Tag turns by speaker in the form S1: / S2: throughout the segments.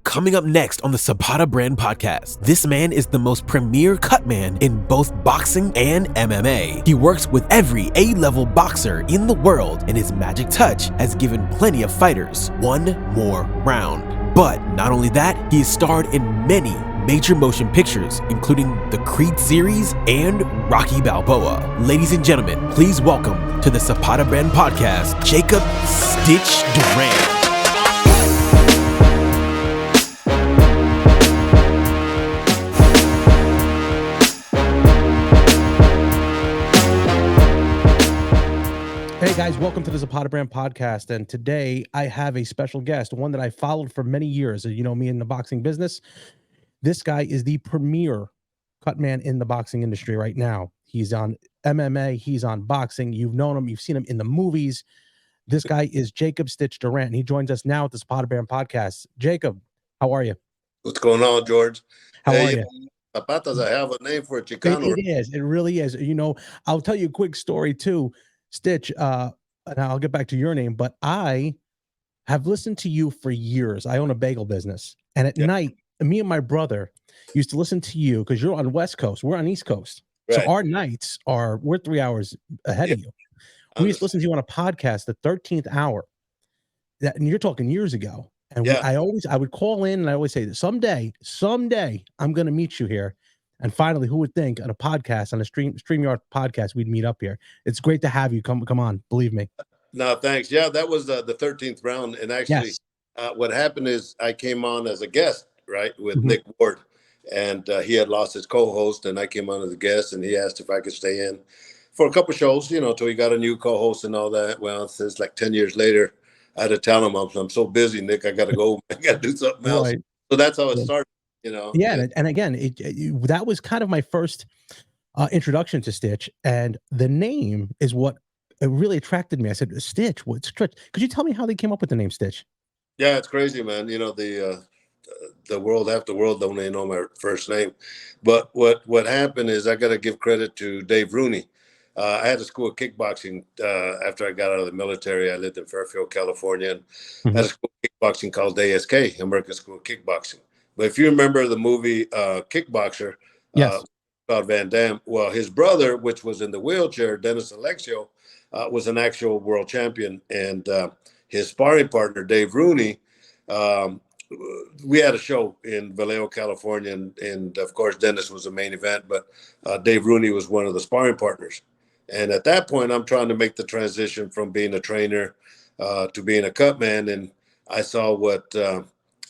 S1: Coming up next on the Zapata Brand Podcast, this man is the most premier cutman in both boxing and MMA. He works with every A-level boxer in the world, and his magic touch has given plenty of fighters one more round. But not only that, he has starred in many major motion pictures, including the Creed series and Rocky Balboa. Ladies and gentlemen, please welcome to the Zapata Brand Podcast, Jacob "Stitch" Durant. Hey guys, welcome to the Zapata Brand Podcast, and today I have a special guest, one that I followed for many years. You know me in the boxing business. This guy is the premier cutman in the boxing industry right now. He's on MMA, he's on boxing. You've known him, you've seen him in the movies. This guy is Jacob "Stitch" Durant, and he joins us now at the Zapata Brand Podcast. Jacob, how are you?
S2: What's going on, George?
S1: How are you?
S2: Zapatas, I have a name for a Chicano.
S1: It is. It really is. You know, I'll tell you a quick story too, Stitch. And I'll get back to your name, but I have listened to you for years. I own a bagel business, and at night, me and my brother used to listen to you because you're on West Coast. We're on East Coast. Right. So our nights we're 3 hours ahead of you. We used to listen to you on a podcast, the 13th hour. And you're talking years ago. And I would call in and I always say that someday I'm going to meet you here. And finally, who would think on a podcast, on a StreamYard podcast, we'd meet up here. It's great to have you. Come on, believe me.
S2: No, thanks. Yeah, that was the 13th round. And actually, what happened is I came on as a guest, right, with Nick Ward. And he had lost his co-host, and I came on as a guest, and he asked if I could stay in for a couple shows, you know, till he got a new co-host and all that. Well, since like 10 years later, I had to tell him, I'm so busy, Nick, I got to go. I got to do something else. Right. So that's how it started. You know,
S1: and again, that was kind of my first introduction to Stitch, and the name is what really attracted me. I said, "Stitch, what's Stitch?" Could you tell me how they came up with the name Stitch?
S2: Yeah, it's crazy, man. You know, the world, half the world don't even know my first name, but what happened is I got to give credit to Dave Rooney. I had a school of kickboxing after I got out of the military. I lived in Fairfield, California, and had a school of kickboxing called ASK, American School of Kickboxing. But if you remember the movie Kickboxer, about Van Damme, well, his brother, which was in the wheelchair, Dennis Alexio, was an actual world champion. And his sparring partner, Dave Rooney, we had a show in Vallejo, California. And of course, Dennis was the main event, but Dave Rooney was one of the sparring partners. And at that point, I'm trying to make the transition from being a trainer to being a cutman. And I saw what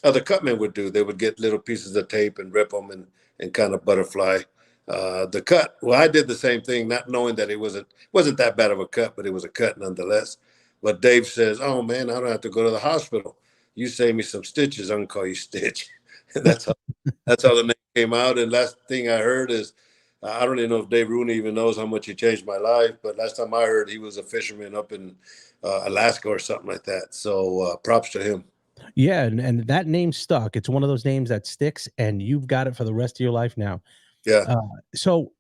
S2: other cutmen would do. They would get little pieces of tape and rip them and kind of butterfly the cut. Well, I did the same thing, not knowing that it wasn't that bad of a cut, but it was a cut nonetheless. But Dave says, "Oh man, I don't have to go to the hospital. You save me some stitches, I'm gonna call you Stitch." that's how the name came out. And last thing I heard is, I don't even know if Dave Rooney even knows how much he changed my life. But last time I heard, he was a fisherman up in Alaska or something like that. So props to him.
S1: Yeah, and that name stuck. It's one of those names that sticks, and you've got it for the rest of your life now.
S2: Yeah.
S1: So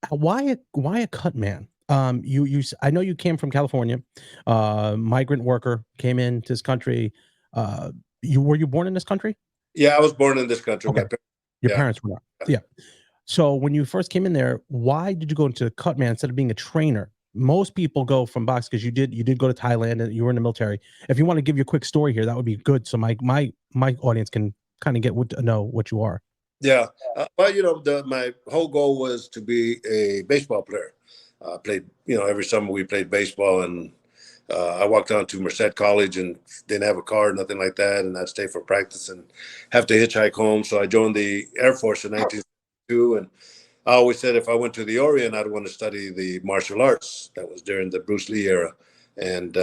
S1: why a cut man? I know you came from California, migrant worker, came into this country. Were you born in this country?
S2: Yeah, I was born in this country.
S1: Okay. Your parents were not. Yeah. So when you first came in there, why did you go into cut man instead of being a trainer? Most people go from box because you did go to Thailand and you were in the military. If you want to give your quick story here, that would be good. So my audience can kind of get to know what you are.
S2: Yeah. Well, you know, my whole goal was to be a baseball player. Played, you know, every summer we played baseball, and I walked down to Merced College and didn't have a car, nothing like that. And I'd stay for practice and have to hitchhike home. So I joined the Air Force in 1972. And I always said if I went to the Orient, I'd want to study the martial arts. That was during the Bruce Lee era. And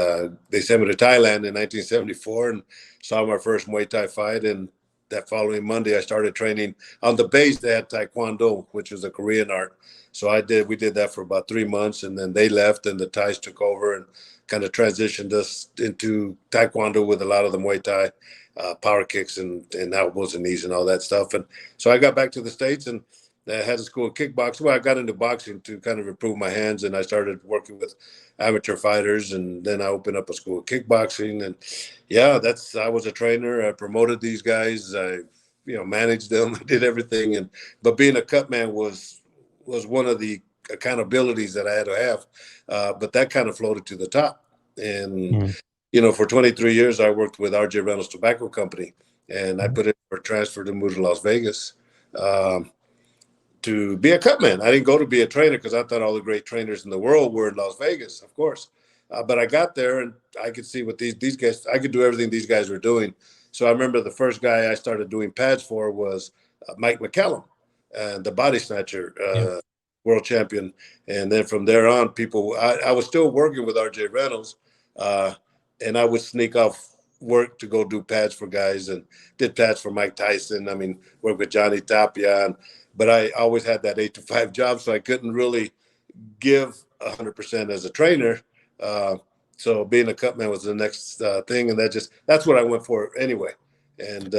S2: they sent me to Thailand in 1974 and saw my first Muay Thai fight. And that following Monday, I started training on the base. They had Taekwondo, which was a Korean art. So we did that for about 3 months, and then they left and the Thais took over and kind of transitioned us into Taekwondo with a lot of the Muay Thai power kicks and elbows and knees and all that stuff. And so I got back to the States, and I had a school of kickboxing. Well, I got into boxing to kind of improve my hands, and I started working with amateur fighters, and then I opened up a school of kickboxing. And yeah, I was a trainer. I promoted these guys. I, managed them. I did everything. But being a cut man was one of the accountabilities that I had to have. But that kind of floated to the top. And
S1: Mm.
S2: for 23 years, I worked with R.J. Reynolds Tobacco Company, and I put in for a transfer to move to Las Vegas. To be a cutman. I didn't go to be a trainer because I thought all the great trainers in the world were in Las Vegas, of course. But I got there and I could see what these guys, I could do everything these guys were doing. So I remember the first guy I started doing pads for was Mike McCallum, the body snatcher
S1: Yeah.
S2: world champion. And then from there on, I was still working with RJ Reynolds, and I would sneak off work to go do pads for guys, and did pads for Mike Tyson. I mean, worked with Johnny Tapia, but I always had that 8 to 5 job, so I couldn't really give 100% as a trainer. So being a cutman was the next thing, and that's what I went for anyway. And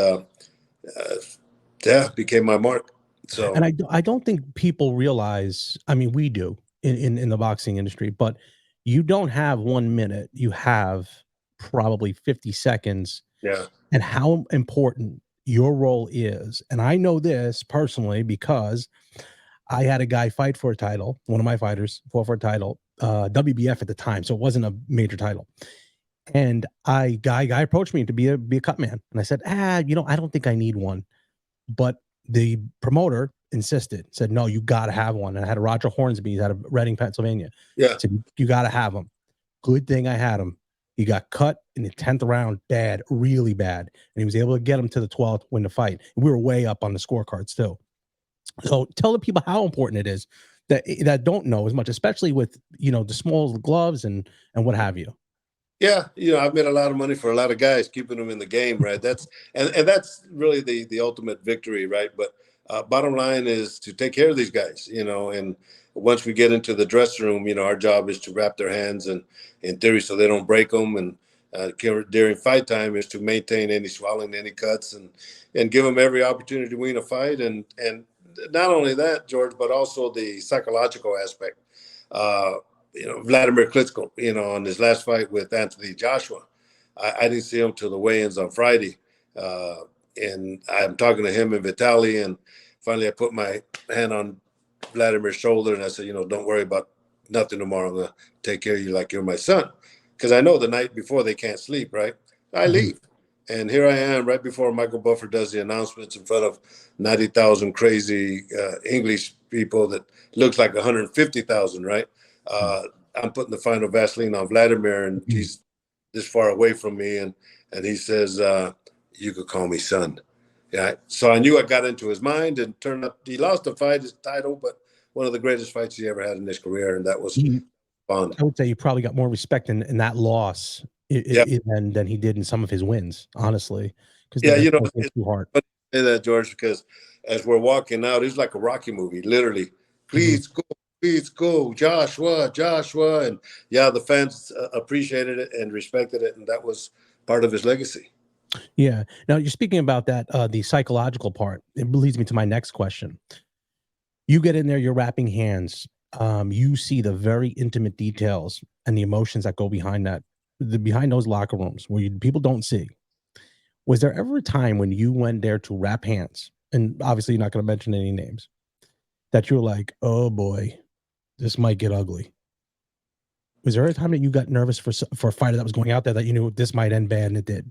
S2: became my mark. So,
S1: And I don't think people realize, I mean, we do in the boxing industry, but you don't have 1 minute, you have probably 50 seconds,
S2: yeah,
S1: and how important your role is. And I know this personally because I had a guy fight for a title, one of my fighters fought for a title, WBF at the time, so it wasn't a major title. And guy approached me to be a cut man, and I said, I don't think I need one. But the promoter insisted, said, no, you got to have one. And I had Roger Hornsby out of Reading, Pennsylvania.
S2: yeah.
S1: Said, you got to have him. Good thing I had him. He got cut in the 10th round, bad, really bad. And he was able to get him to the 12th, win the fight. And we were way up on the scorecards too. So tell the people how important it is that don't know as much, especially with, the small gloves and what have you.
S2: Yeah, I've made a lot of money for a lot of guys, keeping them in the game, right? That's really the ultimate victory, right? But bottom line is to take care of these guys, and once we get into the dressing room, our job is to wrap their hands and in theory so they don't break them, and during fight time is to maintain any swelling, any cuts, and give them every opportunity to win a fight, and not only that, George, but also the psychological aspect. Vladimir Klitschko, on his last fight with Anthony Joshua, I didn't see him till the weigh-ins on Friday. And I'm talking to him and Vitaly, and finally I put my hand on Vladimir's shoulder and I said, don't worry about nothing tomorrow. I'm going to take care of you like you're my son. Because I know the night before they can't sleep, right? I leave. And here I am right before Michael Buffer does the announcements in front of 90,000 crazy English people that looks like 150,000, right? I'm putting the final Vaseline on Vladimir, and he's this far away from me, and he says, you could call me son. Yeah. So I knew I got into his mind, and turned up, he lost the fight, his title, but one of the greatest fights he ever had in his career, and that was fun.
S1: I would say you probably got more respect in that loss than he did in some of his wins, honestly. Because it's too hard.
S2: Say that, George, because as we're walking out, it's like a Rocky movie, literally. Please go, Joshua. And yeah, the fans appreciated it and respected it, and that was part of his legacy.
S1: Yeah. Now you're speaking about that, the psychological part. It leads me to my next question. You get in there, you're wrapping hands. You see the very intimate details and the emotions that go behind that, behind those locker rooms where people don't see. Was there ever a time when you went there to wrap hands, and obviously you're not going to mention any names, that you were like, oh boy, this might get ugly? Was there a time that you got nervous for a fighter that was going out there that you knew this might end bad, and it did?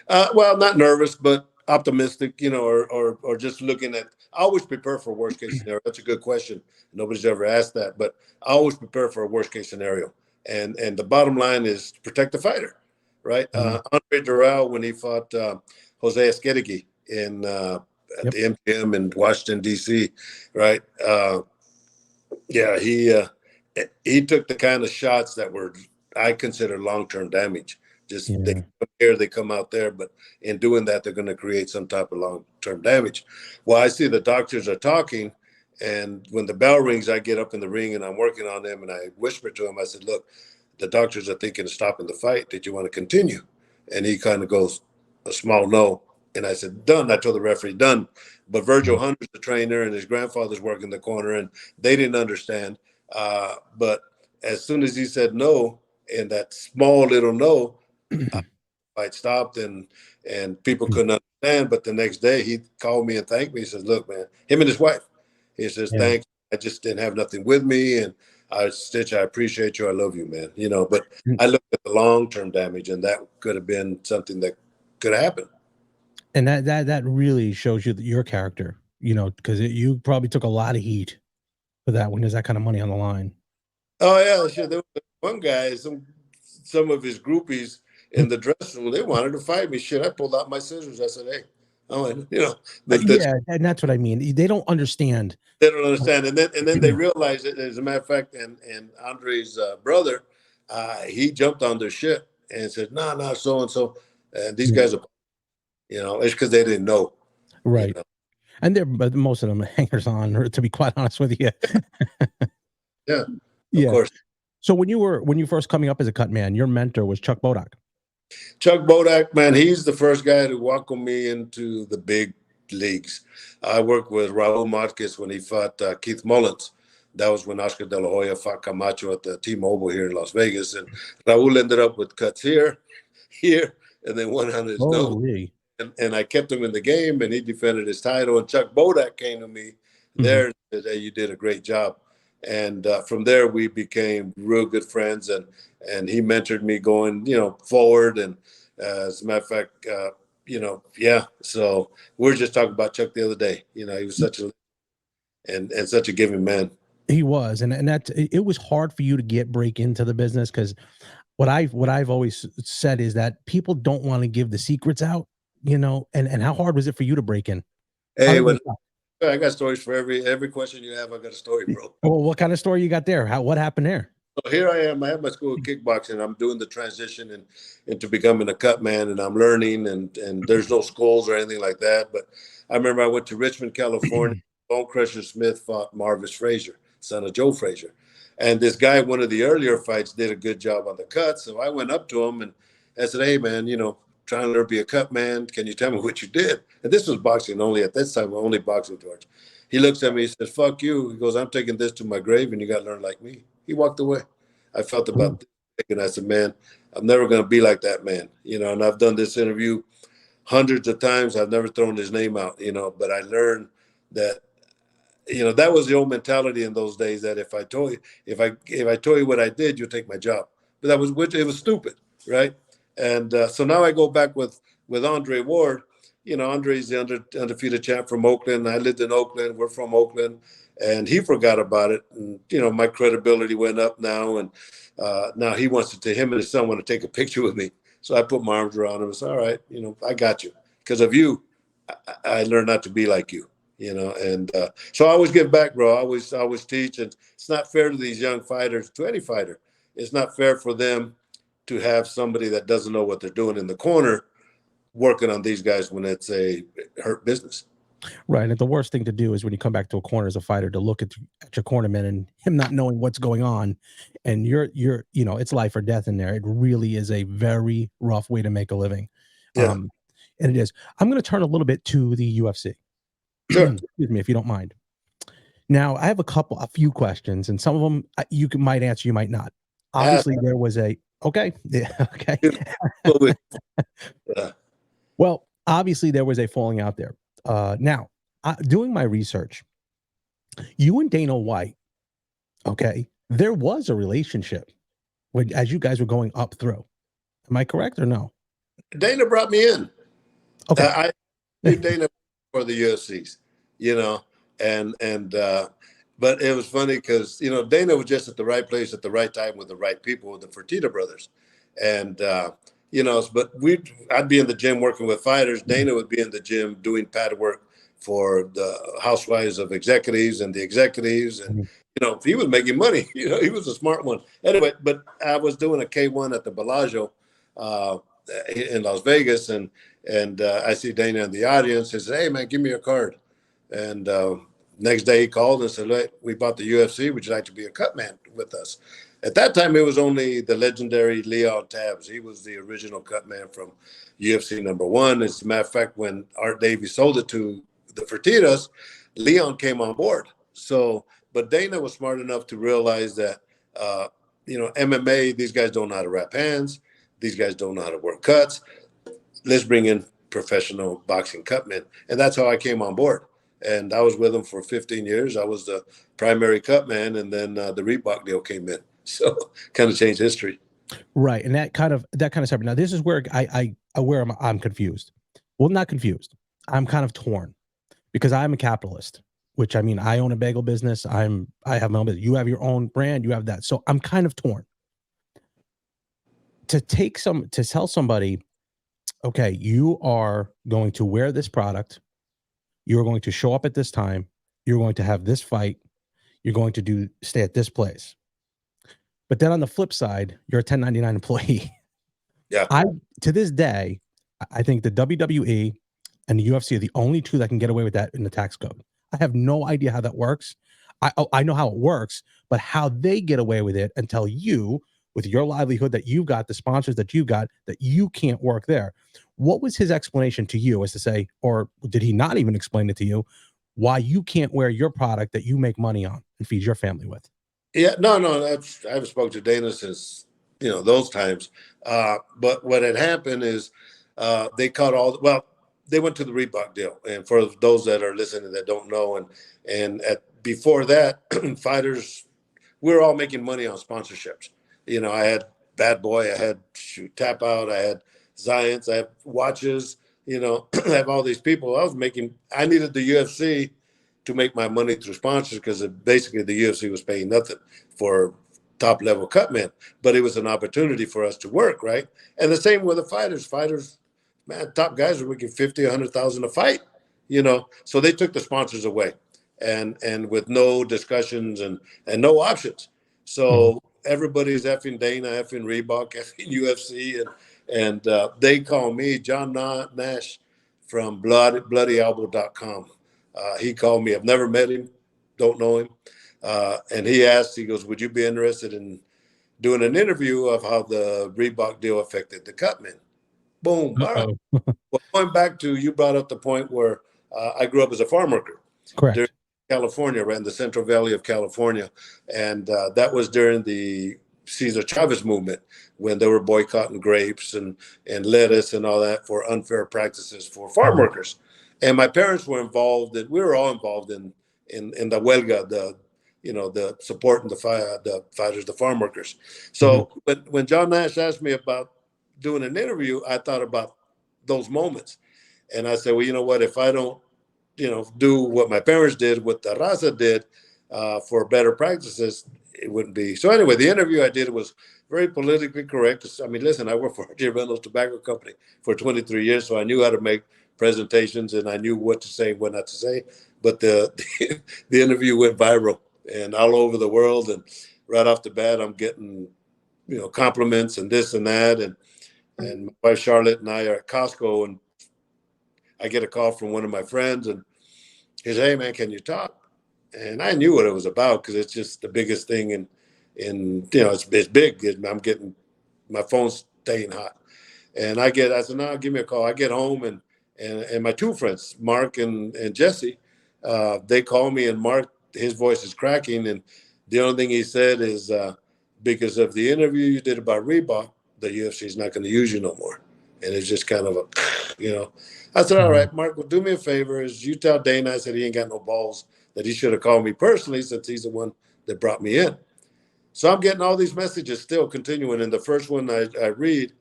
S2: Well, not nervous, but optimistic, or just looking at. I always prepare for worst case scenario. That's a good question. Nobody's ever asked that, but I always prepare for a worst case scenario. And the bottom line is to protect the fighter, right? Andre Duran, when he fought Jose Esqueregi at the MGM in Washington D.C., right? He took the kind of shots that were, I consider, long-term damage. They come out there, but in doing that, they're going to create some type of long-term damage. Well, I see the doctors are talking, and when the bell rings, I get up in the ring and I'm working on them, and I whisper to him, I said, look, the doctors are thinking of stopping the fight. Did you want to continue? And he kind of goes, a small no. And I said, done. I told the referee, done. But Virgil
S1: Mhm.
S2: Hunter's the trainer and his grandfather's working the corner, and they didn't understand. But as soon as he said no, and that small little no, fight stopped, and people couldn't understand. But the next day he called me and thanked me. He says, look, man, him and his wife, he says,
S1: Yeah.
S2: thanks. I just didn't have nothing with me. And Stitch, I appreciate you. I love you, man. You know, but I looked at the long-term damage, and that could have been something that could have happened.
S1: And that really shows you that your character, you know, because you probably took a lot of heat for that when there's that kind of money on the line.
S2: Oh yeah, sure. There was one guy, some of his groupies in the dressing room, they wanted to fight me. Shit, I pulled out my scissors. I said, "Hey, I went, you know, that's
S1: Yeah, and that's what I mean. They don't understand.
S2: they don't understand." And then they realized it. As a matter of fact, and Andre's brother, he jumped on their shit and said, "No, no, so and so," and these
S1: Yeah,
S2: guys are, you know, it's because they didn't know, you
S1: right.
S2: know.
S1: And they're but most of them are hangers on, or to be quite honest with you.
S2: Yeah, of
S1: Yeah.
S2: course.
S1: So when you first coming up as a cut man, your mentor was Chuck Bodak.
S2: Chuck Bodak, man, he's the first guy to welcome me into the big leagues. I worked with Raul Marquez when he fought Keith Mullins. That was when Oscar De La Hoya fought Camacho at the T-Mobile here in Las Vegas. And Raul ended up with cuts here, here, and then one on his nose.
S1: Holy.
S2: And I kept him in the game, and he defended his title. And Chuck Bodak came to me
S1: Mhm.
S2: there and said, "Hey, you did a great job." And from there, we became real good friends, and he mentored me going, you know, forward. And as a matter of fact, you know, yeah. So we were just talking about Chuck the other day. You know, he was such a and such a giving man.
S1: He was, and that it was hard for you to break into the business because what I've always said is that people don't want to give the secrets out, you know, and how hard was it for you to break in?
S2: Hey,
S1: Other than
S2: when I got stories for every question you have, I got a story, bro.
S1: well, what kind of story you got there? What happened there?
S2: So here I am. I have my school of kickboxing. I'm doing the transition into becoming a cut man, and I'm learning. And there's no schools or anything like that. But I remember I went to Richmond, California. Bone Crusher Smith fought Marvis Frazier, son of Joe Frazier, and this guy, one of the earlier fights, did a good job on the cut. So I went up to him and I said, "Hey, man, you know, trying to learn to be a cut man. Can you tell me what you did?" And this was boxing only at this time, only boxing, George. He looks at me. He says, "Fuck you." He goes, "I'm taking this to my grave, and you got to learn like me." He walked away. I felt about this, and I said, "Man, I'm never going to be like that man." You know, and I've done this interview hundreds of times. I've never thrown his name out, you know, but I learned that, you know, that was the old mentality in those days, that if I told you what I did, you'll take my job. But that was, which it was stupid, right? And so now I go back with Andre Ward. You know, Andre's the undefeated champ from Oakland. I lived in Oakland. We're from Oakland, and he forgot about it. And you know, my credibility went up now, and now he wants to. Him and his son want to take a picture with me. So I put my arms around him and said, "All right, you know, I got you. Because of you, I learned not to be like you." You know, and so I always give back, bro. I always teach, and it's not fair to these young fighters, to any fighter. It's not fair for them to have somebody that doesn't know what they're doing in the corner working on these guys when it's a hurt business.
S1: Right, and the worst thing to do is when you come back to a corner as a fighter to look at your cornerman and him not knowing what's going on, and you're you know it's life or death in there. It really is a very rough way to make a living,
S2: Yeah,
S1: um, and it is. I'm going to turn a little bit to the UFC.
S2: sure.
S1: Excuse me if you don't mind. Now I have a few questions, and some of them might answer, you might not.
S2: Ask.
S1: Obviously, there was a okay, yeah, okay.
S2: Yeah.
S1: Well, obviously there was a falling out there. Now, doing my research, you and Dana White, okay, there was a relationship as you guys were going up through. Am I correct or no?
S2: Dana brought me in.
S1: Okay.
S2: I knew Dana for the UFCs, you know, and but it was funny because you know Dana was just at the right place at the right time with the right people, with the Fertitta brothers, and you know, but I'd be in the gym working with fighters. Dana would be in the gym doing pad work for the housewives of executives and the executives, and
S1: Mhm.
S2: you know, he was making money. You know, he was a smart one. Anyway, but I was doing a K1 at the Bellagio uh, in Las Vegas, and I see Dana in the audience. He said, "Hey, man, give me your card." And next day he called and said, "Look, we bought the UFC. Would you like to be a cut man with us?" At that time, it was only the legendary Leon Tabs. He was the original Cutman from UFC #1. As a matter of fact, when Art Davies sold it to the Fertitas, Leon came on board. So, but Dana was smart enough to realize that, MMA, these guys don't know how to wrap hands. These guys don't know how to work cuts. Let's bring in professional boxing cutmen. And that's how I came on board. And I was with them for 15 years. I was the primary cutman, and then the Reebok deal came in. So kind of changed history.
S1: Right. And that kind of separate. Now, this is where I'm confused. Well, not confused. I'm kind of torn because I'm a capitalist, which I mean, I own a bagel business. I have my own business. You have your own brand. You have that. So I'm kind of torn. To tell somebody, okay, you are going to wear this product. You're going to show up at this time. You're going to have this fight. You're going to stay at this place. But then on the flip side, you're a 1099 employee.
S2: Yeah.
S1: To this day, I think the WWE and the UFC are the only two that can get away with that in the tax code. I have no idea how that works. I know how it works, but how they get away with it and tell you with your livelihood that you've got, the sponsors that you've got, that you can't work there. What was his explanation to you as to say, or did he not even explain it to you, why you can't wear your product that you make money on and feed your family with?
S2: Yeah, no. I haven't spoken to Dana since, those times. But what had happened is they caught they went to the Reebok deal. And for those that are listening that don't know, before that, fighters, we were all making money on sponsorships. I had Bad Boy, I had Tap Out, I had Zions, I have watches, I have all these people. I needed the UFC to make my money through sponsors because basically the UFC was paying nothing for top level cutmen, but it was an opportunity for us to work, right? And the same with the fighters. Fighters, man, top guys were making 50, 100,000 a fight, So they took the sponsors away, and with no discussions and no options. So everybody's effing Dana, effing Reebok, effing UFC, and they call me John Nash from BloodyElbow.com. He called me. I've never met him, don't know him. And he goes, would you be interested in doing an interview of how the Reebok deal affected the Cutman? Boom. All right. Well, going back to, you brought up the point where I grew up as a farm worker.
S1: Correct.
S2: During California, right in the Central Valley of California. And that was during the Cesar Chavez movement when they were boycotting grapes and lettuce and all that for unfair practices for farm workers. And my parents were involved, and we were all involved in the huelga, the supporting the fighters, the farm workers. So when John Nash asked me about doing an interview, I thought about those moments. And I said, well, you know what, if I don't, do what my parents did, what the Raza did for better practices, it wouldn't be. So anyway, the interview I did was very politically correct. I mean, listen, I worked for R.J. Reynolds Tobacco Company for 23 years, so I knew how to make presentations and I knew what to say and what not to say. But the interview went viral and all over the world. And right off the bat, I'm getting, compliments and this and that. And my wife Charlotte and I are at Costco, and I get a call from one of my friends, and he says, hey, man, can you talk? And I knew what it was about because it's just the biggest thing in it's big. I'm getting, my phone's staying hot. And I said, no, give me a call. I get home, and my two friends, Mark and Jesse, they call me, and Mark, his voice is cracking. And the only thing he said is, because of the interview you did about Reebok, the UFC is not going to use you no more. And it's just kind of I said, all right, Mark, well, do me a favor. Is you tell Dana, I said, he ain't got no balls, that he should have called me personally since he's the one that brought me in. So I'm getting all these messages still continuing. And the first one I read,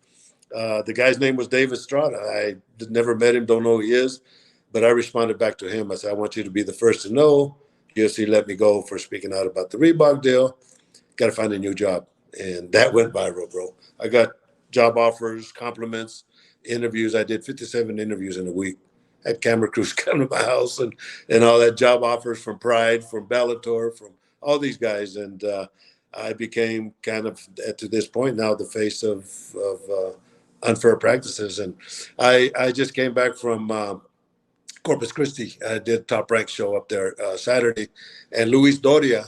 S2: the guy's name was David Strada. I never met him, don't know who he is, but I responded back to him. I said, I want you to be the first to know. UFC let me go for speaking out about the Reebok deal. Got to find a new job. And that went viral, bro. I got job offers, compliments, interviews. I did 57 interviews in a week. I had camera crews come to my house and all that, job offers from Pride, from Bellator, from all these guys. And I became kind of, to this point now, the face of unfair practices. And I just came back from Corpus Christi. I did Top Rank show up there Saturday, and Luis Doria,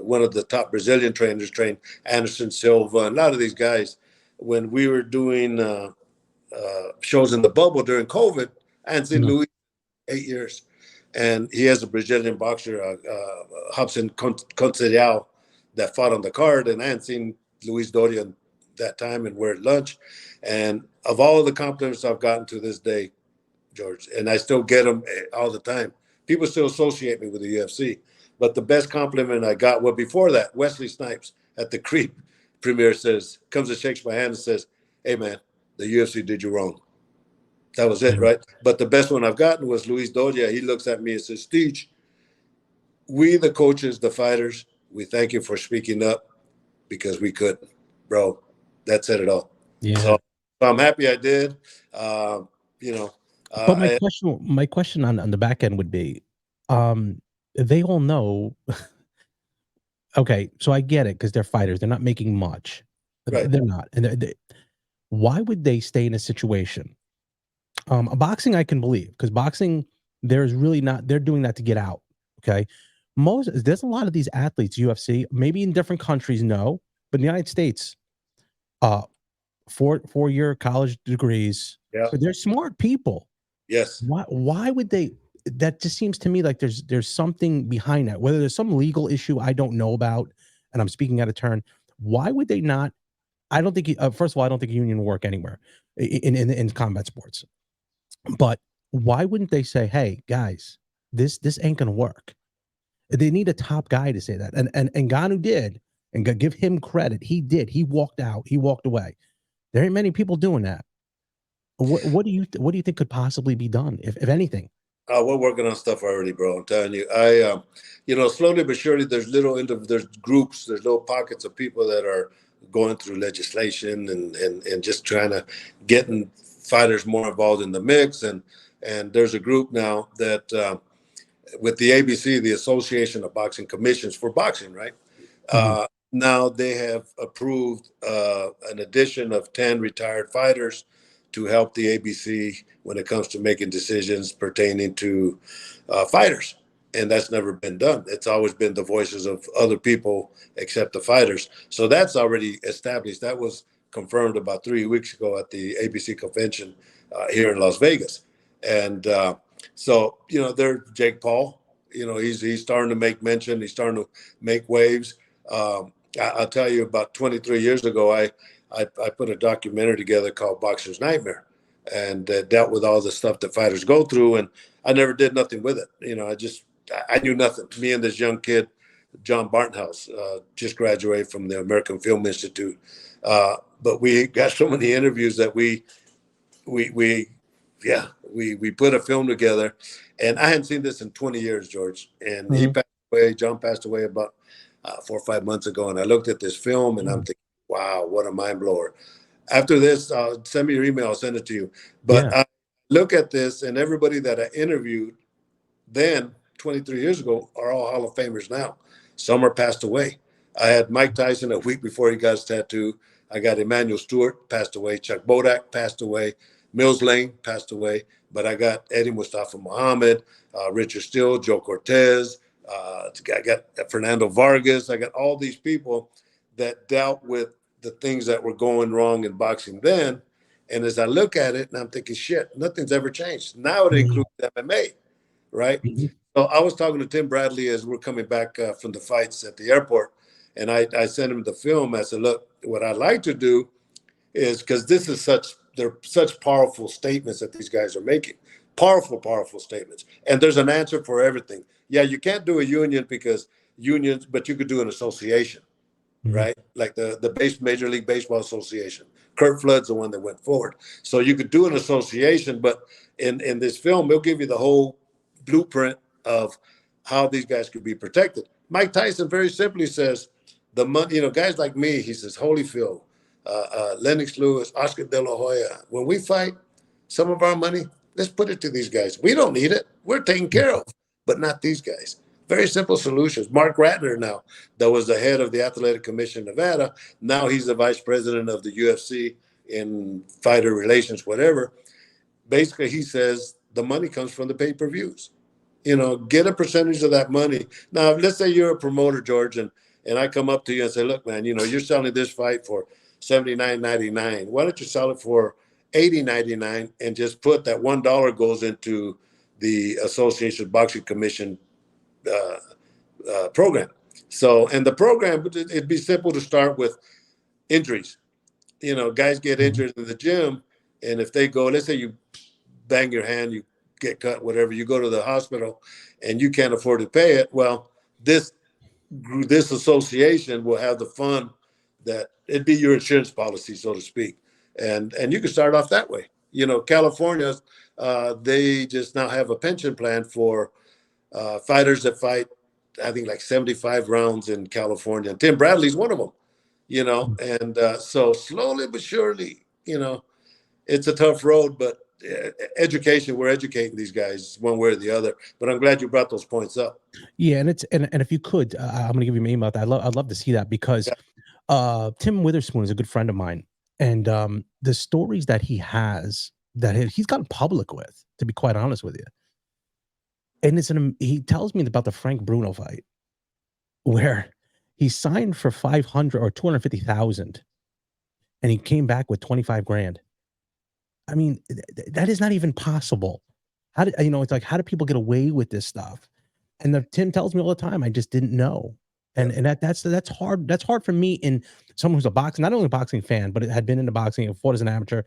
S2: one of the top Brazilian trainers, trained Anderson Silva and a lot of these guys. When we were doing shows in the bubble during COVID, I hadn't seen Luis 8 years, and he has a Brazilian boxer, Robson Conceição, that fought on the card, and I hadn't seen Luis Doria that time, and we're at lunch, and of all the compliments I've gotten to this day, George, and I still get them all the time. People still associate me with the UFC, but the best compliment I got, well, before that, Wesley Snipes at the Creed premiere comes and shakes my hand and says, "Hey man, the UFC did you wrong." That was it, right? But the best one I've gotten was Luis Doria. He looks at me and says, "Steve, we the coaches, the fighters, we thank you for speaking up because we couldn't, bro." That said it all.
S1: Yeah.
S2: So I'm happy I did.
S1: But my question on the back end would be, they all know. Okay, so I get it because they're fighters; they're not making much.
S2: Right.
S1: They're not, and why would they stay in a situation? Boxing, I can believe, because boxing, there's really not. They're doing that to get out. Okay, there's a lot of these athletes, UFC, maybe in different countries, no, but in the United States, 4-year college degrees.
S2: Yeah,
S1: so they're smart people.
S2: Yes.
S1: Why would they? That just seems to me like there's something behind that. Whether there's some legal issue I don't know about, and I'm speaking out of turn. Why would they not? I don't think. First of all, I don't think a union will work anywhere in combat sports. But why wouldn't they say, "Hey guys, this ain't gonna work"? They need a top guy to say that, and Ngannou did, and give him credit. He did. He walked out. He walked away. There ain't many people doing that. What do you think could possibly be done, if anything?
S2: We're working on stuff already, bro. I'm telling you. Slowly but surely, there's there's groups, there's little pockets of people that are going through legislation and just trying to getting fighters more involved in the mix. And there's a group now that with the ABC, the Association of Boxing Commissions for Boxing, right? Now they have approved an addition of 10 retired fighters to help the ABC when it comes to making decisions pertaining to fighters. And that's never been done. It's always been the voices of other people except the fighters. So that's already established. That was confirmed about 3 weeks ago at the ABC convention here in Las Vegas. And so, there's Jake Paul. He's starting to make mention. He's starting to make waves. I'll tell you, about 23 years ago, I put a documentary together called Boxer's Nightmare, and dealt with all the stuff that fighters go through. And I never did nothing with it. I knew nothing. Me and this young kid, John Barnhouse, just graduated from the American Film Institute. But we got so many interviews that we put a film together, and I hadn't seen this in 20 years, George. And he passed away. John passed away about 4 or 5 months ago, and I looked at this film, and I'm thinking, wow, what a mind blower. After this, send me your email. I'll send it to you. But I look at this, and everybody that I interviewed then 23 years ago are all Hall of Famers now. Some are passed away. I had Mike Tyson a week before he got his tattoo. I got Emmanuel Stewart, passed away. Chuck Bodak, passed away. Mills Lane, passed away. But I got Eddie Mustafa Muhammad, Richard Steele, Joe Cortez. I got Fernando Vargas. I got all these people that dealt with the things that were going wrong in boxing then. And as I look at it, and I'm thinking, shit, nothing's ever changed. Now it includes MMA, right? So I was talking to Tim Bradley as we're coming back from the fights at the airport, and I sent him the film. I said, look, what I'd like to do is, because they're such powerful statements that these guys are making. Powerful, powerful statements. And there's an answer for everything. Yeah, you can't do a union because unions, but you could do an association, right? Like the Major League Baseball Association. Kurt Flood's the one that went forward. So you could do an association, but in this film, they'll give you the whole blueprint of how these guys could be protected. Mike Tyson very simply says, the money, guys like me, he says, Holyfield, Lennox Lewis, Oscar De La Hoya, when we fight, some of our money, let's put it to these guys. We don't need it. We're taken care of, but not these guys. Very simple solutions. Mark Ratner now, that was the head of the Athletic Commission of Nevada. Now he's the vice president of the UFC in fighter relations, whatever. Basically, he says the money comes from the pay-per-views. You know, get a percentage of that money. Now, let's say you're a promoter, George, and I come up to you and say, look, man, you know, you're selling this fight for $79.99. Why don't you sell it for $80.99 and just put that $1 goes into the Association Boxing Commission program. So, and the program, it'd be simple to start with injuries. You know, guys get injured in the gym, and if they go, let's say you bang your hand, you get cut, whatever, you go to the hospital and you can't afford to pay it. Well, this association will have the fund that it'd be your insurance policy, so to speak. And you can start off that way. You know, California, they just now have a pension plan for fighters that fight, I think, like 75 rounds in California. And Tim Bradley's one of them, you know. And so slowly but surely, you know, it's a tough road, but education, we're educating these guys one way or the other. But I'm glad you brought those points up.
S1: Yeah, and it's and if you could, I'm gonna give you my email. I'd love to see that because Tim Witherspoon is a good friend of mine, and the stories that he has that he's gotten public with, to be quite honest with you, and he tells me about the Frank Bruno fight where he signed for 500 or 250,000, and he came back with 25 grand. I mean, that is not even possible. How do you know? It's like, how do people get away with this stuff? And Tim tells me all the time, I just didn't know. And that's hard. That's hard for me in someone who's a boxing, not only a boxing fan, but it had been into boxing and fought as an amateur.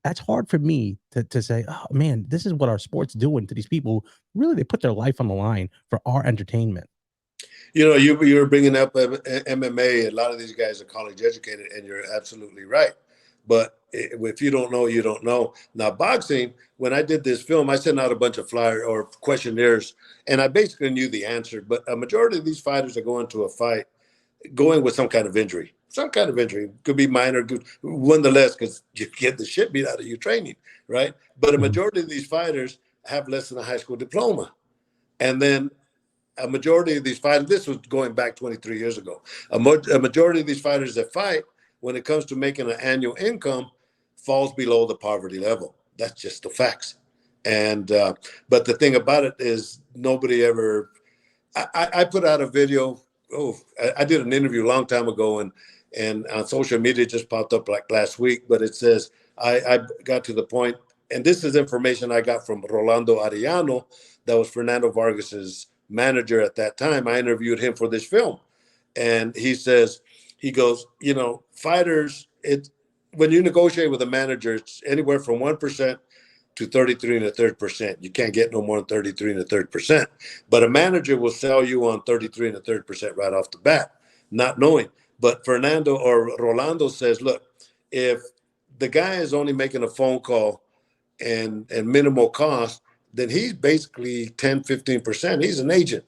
S1: That's hard for me to say, oh man, this is what our sport's doing to these people. Really, they put their life on the line for our entertainment.
S2: You know, you were bringing up MMA. A lot of these guys are college educated, and you're absolutely right. But if you don't know, you don't know. Now, boxing, when I did this film, I sent out a bunch of flyers or questionnaires, and I basically knew the answer. But a majority of these fighters are going to a fight going with some kind of injury. Some kind of injury. Could be minor, nonetheless, because you get the shit beat out of you training, right? But a majority of these fighters have less than a high school diploma. And then a majority of these fighters, this was going back 23 years ago, a majority of these fighters that fight, when it comes to making an annual income, falls below the poverty level. That's just the facts. And but the thing about it is nobody ever. I put out a video. I did an interview a long time ago, and on social media, just popped up like last week. But it says I got to the point, and this is information I got from Rolando Arellano, that was Fernando Vargas's manager at that time. I interviewed him for this film, and he goes, you know, fighters, when you negotiate with a manager, it's anywhere from 1% to 33 and a third percent. You can't get no more than 33 and a third percent. But a manager will sell you on 33 and a third percent right off the bat, not knowing. But Fernando or Rolando says, look, if the guy is only making a phone call and minimal cost, then he's basically 10, 15%. He's an agent.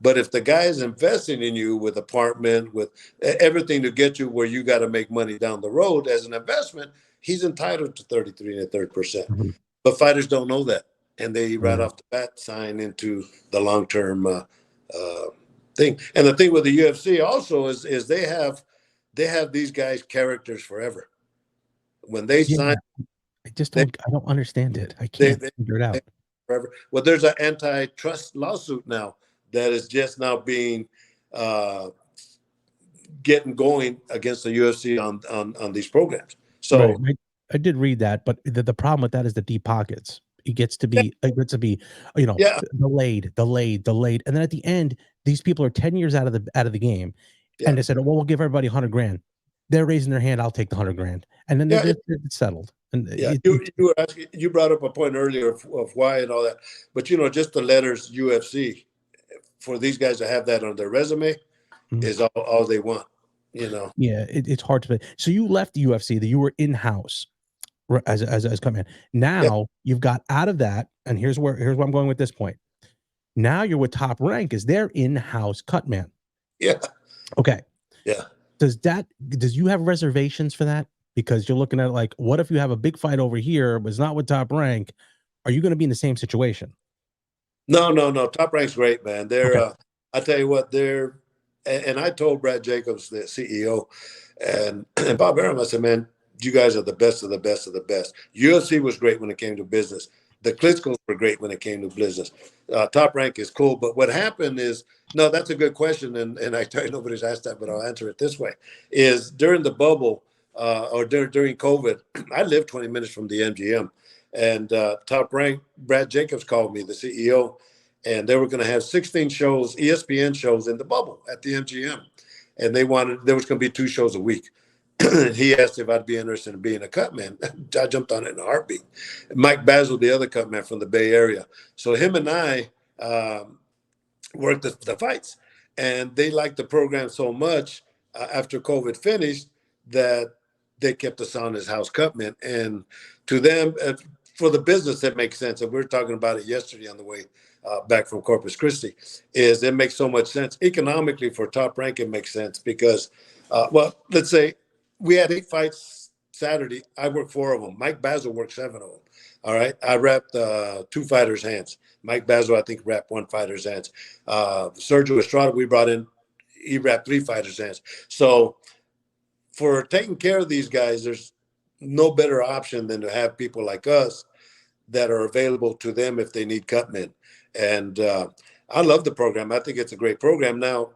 S2: But if the guy is investing in you with apartment, with everything to get you where you got to make money down the road as an investment, he's entitled to 33 and a third percent. But fighters don't know that. And they right off the bat sign into the long-term thing. And the thing with the UFC also is they have these guys characters forever. When they sign,
S1: I don't understand it. I can't figure it out.
S2: Forever. Well, there's an antitrust lawsuit now that is just now being getting going against the UFC on these programs. So
S1: I did read that, but the problem with that is the deep pockets. It gets to be you know, delayed, and then at the end, these people are 10 years out of the game, and they said, well, we'll give everybody 100 grand. They're raising their hand. I'll take the 100 grand, and then it's settled. And
S2: you were asking, you brought up a point earlier of why and all that, but you know, just the letters UFC, for these guys to have that on their resume is all they want, you know.
S1: Yeah, it's hard to. So you left the UFC, that you were in house as Cutman. Now you've got out of that, and here's where I'm going with this point. Now you're with Top Rank, is their in-house Cutman.
S2: Yeah.
S1: Okay.
S2: Yeah.
S1: Does you have reservations for that? Because you're looking at like, what if you have a big fight over here, but it's not with Top Rank? Are you going to be in the same situation?
S2: No. Top Rank's great, man. They're, I tell you what, and I told Brad Jacobs, the CEO, and Bob Arum, I said, man, you guys are the best of the best of the best. UFC was great when it came to business. The Klitschko's were great when it came to business. Top Rank is cool, but what happened is, no, that's a good question, and I tell you nobody's asked that, but I'll answer it this way: is during the bubble or during COVID, I lived 20 minutes from the MGM, and Top Rank Brad Jacobs called me, the CEO, and they were going to have 16 shows, ESPN shows in the bubble at the MGM, and there was going to be 2 shows a week. He asked if I'd be interested in being a cutman. I jumped on it in a heartbeat. Mike Basil, the other cutman from the Bay Area. So him and I worked the fights, and they liked the program so much after COVID finished that they kept us on as house cutmen. And to them, for the business, it makes sense. And we were talking about it yesterday on the way back from Corpus Christi, is it makes so much sense. Economically, for Top Rank, it makes sense because, well, let's say, we had 8 fights Saturday. I worked 4 of them. Mike Basil worked 7 of them. All right. I wrapped 2 fighters' hands. Mike Basil, I think, wrapped 1 fighter's hands. Sergio Estrada, we brought in, he wrapped 3 fighters' hands. So for taking care of these guys, there's no better option than to have people like us that are available to them if they need cutmen. And I love the program. I think it's a great program. Now,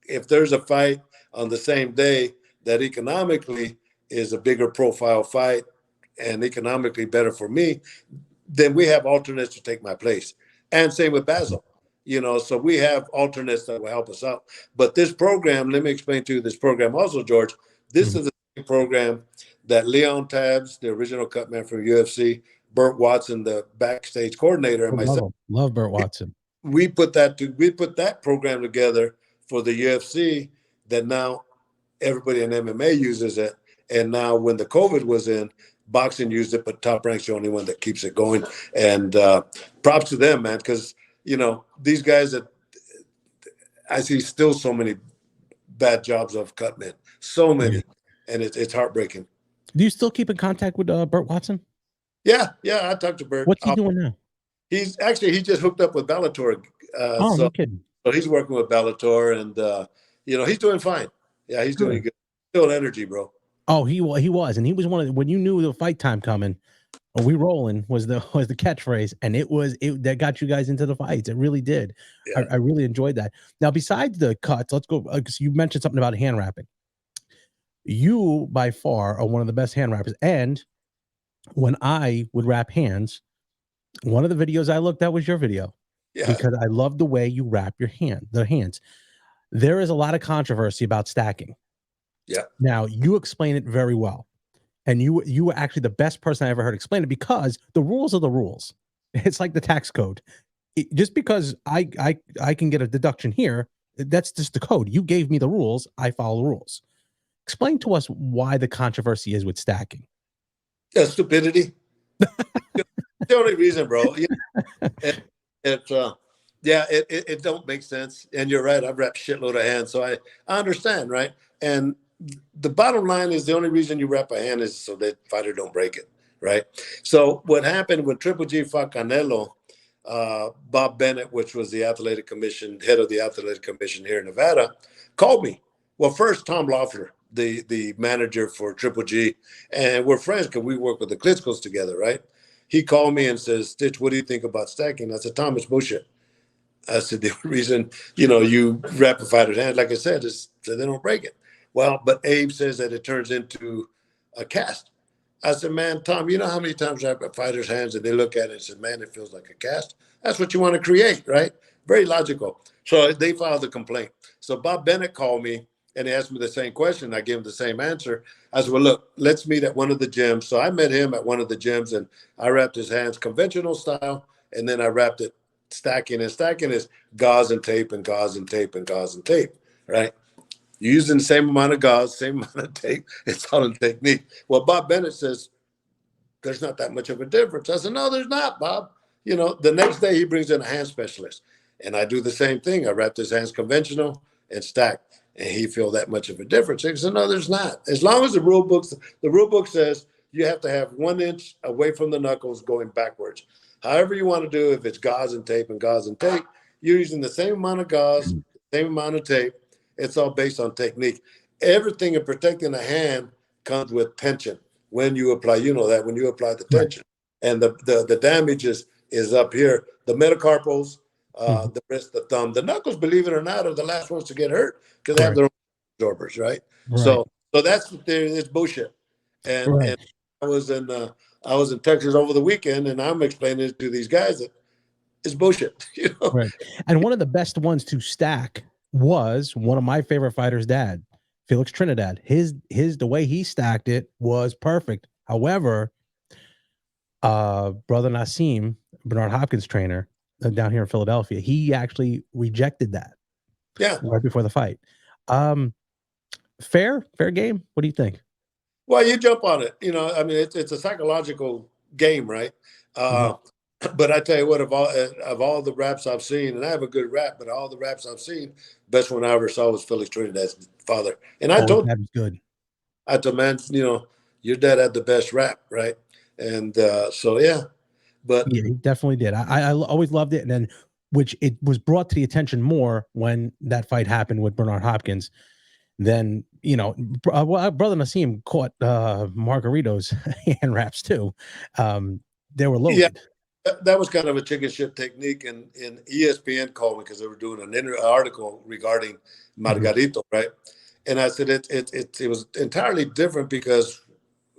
S2: if there's a fight on the same day that economically is a bigger profile fight and economically better for me, then we have alternates to take my place. And same with Basil, so we have alternates that will help us out. But this program, let me explain to you this program also, George. This is the same program that Leon Tabbs, the original cutman from UFC, Burt Watson, the backstage coordinator, and myself.
S1: Love Burt Watson.
S2: We put that program together for the UFC that now everybody in MMA uses it. And now when the COVID was in, boxing used it, but Top Rank's the only one that keeps it going. And props to them, man, because, these guys that I see still so many bad jobs of cutmen, so many. And it's heartbreaking.
S1: Do you still keep in contact with Burt Watson?
S2: Yeah, I talked to Burt.
S1: What's he doing now?
S2: He just hooked up with Bellator.
S1: No kidding.
S2: So he's working with Bellator, and he's doing fine. Yeah, he's doing good. Still energy, bro.
S1: Oh, he was, and he was one of when you knew the fight time coming. We rolling was the catchphrase, and it that got you guys into the fights. It really did. Yeah. I really enjoyed that. Now, besides the cuts, let's go. Because you mentioned something about hand wrapping. You by far are one of the best hand wrappers, and when I would wrap hands, one of the videos I looked at was your video. Yeah. Because I love the way you wrap the hands. There is a lot of controversy about stacking.
S2: Yeah.
S1: Now you explain it very well, and you were actually the best person I ever heard explain it, because the rules are the rules. It's like the tax code. Just because I can get a deduction here, that's just the code. You gave me the rules. I follow the rules. Explain to us why the controversy is with stacking.
S2: Yeah, stupidity. The only reason, bro. It don't make sense. And you're right. I've wrapped shitload of hands, so I understand, right? And the bottom line is the only reason you wrap a hand is so that fighter don't break it, right? So what happened when Triple G fought Canelo, Bob Bennett, which was the athletic commission, head of the athletic commission here in Nevada, called me. Well, first Tom Loeffler, the manager for Triple G, and we're friends because we work with the Klitschko's together, right? He called me and says, "Stitch, what do you think about stacking?" I said, "Tom, it's bullshit." I said, "The reason, you wrap a fighter's hand, like I said, is so they don't break it." Well, but Abe says that it turns into a cast. I said, "Man, Tom, you know how many times I wrap a fighter's hands and they look at it and say, man, it feels like a cast? That's what you want to create, right?" Very logical. So they filed the complaint. So Bob Bennett called me and he asked me the same question. I gave him the same answer. I said, "Well, look, let's meet at one of the gyms." So I met him at one of the gyms and I wrapped his hands conventional style. And then I wrapped it stacking. And stacking is gauze and tape and gauze and tape and gauze and tape, right? You're using the same amount of gauze, same amount of tape. It's all in technique. Well, Bob Bennett says, "There's not that much of a difference." I said, "No, there's not, Bob." The next day he brings in a hand specialist. And I do the same thing. I wrap his hands conventional and stack. And he feel that much of a difference. He said, "No, there's not. As long as the rule book says you have to have 1 inch away from the knuckles going backwards. However you want to do, if it's gauze and tape, you're using the same amount of gauze, same amount of tape. It's all based on technique. Everything in protecting a hand comes with tension. When you apply, when you apply the tension. And the damage is is up here. The metacarpals, the wrist, the thumb, the knuckles, believe it or not, are the last ones to get hurt because they have their own absorbers, right?
S1: Right.
S2: So that's the theory. It's bullshit.
S1: Right.
S2: And I was in Texas over the weekend, and I'm explaining it to these guys that it's bullshit. You know?
S1: Right. And one of the best ones to stack was one of my favorite fighters' dad, Felix Trinidad. His the way he stacked it was perfect. However, brother Nassim, Bernard Hopkins trainer down here in Philadelphia, he actually rejected that.
S2: Yeah.
S1: Right before the fight. Fair game. What do you think?
S2: Well, you jump on it. You know, I mean, it's a psychological game, right? But I tell you what, of all the raps I've seen, and I have a good rap, but all the raps I've seen, best one I ever saw was Felix Trinidad's father. And I told
S1: that was good.
S2: I told man, you know, your dad had the best rap, right? And so yeah, but
S1: yeah, he definitely did. I always loved it, and then which it was brought to the attention more when that fight happened with Bernard Hopkins. Then brother Nassim caught Margarito's hand wraps too. They were loaded.
S2: Yeah. That was kind of a chicken shit technique, and ESPN called me because they were doing an article regarding Margarito, right? And I said it was entirely different because